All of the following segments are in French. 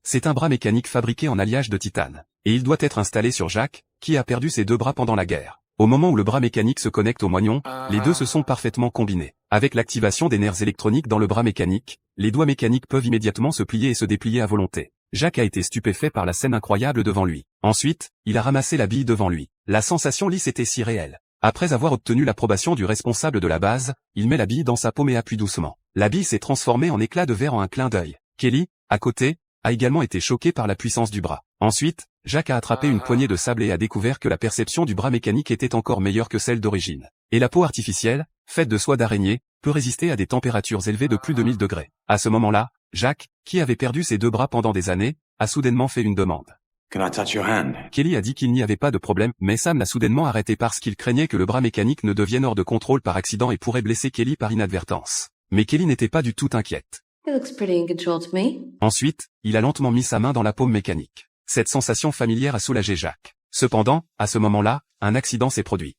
C'est un bras mécanique fabriqué en alliage de titane. Et il doit être installé sur Jack, qui a perdu ses deux bras pendant la guerre. Au moment où le bras mécanique se connecte au moignon, les deux se sont parfaitement combinés. Avec l'activation des nerfs électroniques dans le bras mécanique, les doigts mécaniques peuvent immédiatement se plier et se déplier à volonté. Jack a été stupéfait par la scène incroyable devant lui. Ensuite, il a ramassé la bille devant lui. La sensation lisse était si réelle. Après avoir obtenu l'approbation du responsable de la base, il met la bille dans sa paume et appuie doucement. La bille s'est transformée en éclat de verre en un clin d'œil. Kelly, à côté, a également été choqué par la puissance du bras. Ensuite, Jack a attrapé une poignée de sable et a découvert que la perception du bras mécanique était encore meilleure que celle d'origine. Et la peau artificielle, faite de soie d'araignée, peut résister à des températures élevées de plus de 1000 degrés. À ce moment-là, Jack, qui avait perdu ses deux bras pendant des années, a soudainement fait une demande. Can I touch your hand? Kelly a dit qu'il n'y avait pas de problème, mais Sam l'a soudainement arrêté parce qu'il craignait que le bras mécanique ne devienne hors de contrôle par accident et pourrait blesser Kelly par inadvertance. Mais Kelly n'était pas du tout inquiète. It looks pretty in control to me. Ensuite, il a lentement mis sa main dans la paume mécanique. Cette sensation familière a soulagé Jack. Cependant, à ce moment-là, un accident s'est produit.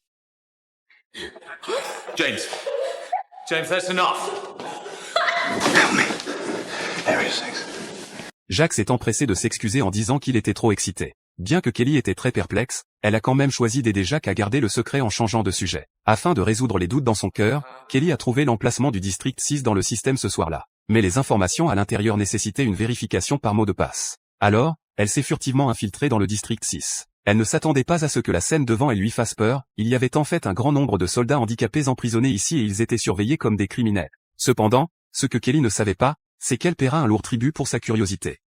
James, that's enough. Help me. Area 6. Jack s'est empressé de s'excuser en disant qu'il était trop excité. Bien que Kelly était très perplexe, elle a quand même choisi d'aider Jack à garder le secret en changeant de sujet. Afin de résoudre les doutes dans son cœur, Kelly a trouvé l'emplacement du district 6 dans le système ce soir-là. Mais les informations à l'intérieur nécessitaient une vérification par mot de passe. Alors, elle s'est furtivement infiltrée dans le district 6. Elle ne s'attendait pas à ce que la scène devant elle lui fasse peur, il y avait en fait un grand nombre de soldats handicapés emprisonnés ici et ils étaient surveillés comme des criminels. Cependant, ce que Kelly ne savait pas, c'est qu'elle paiera un lourd tribut pour sa curiosité.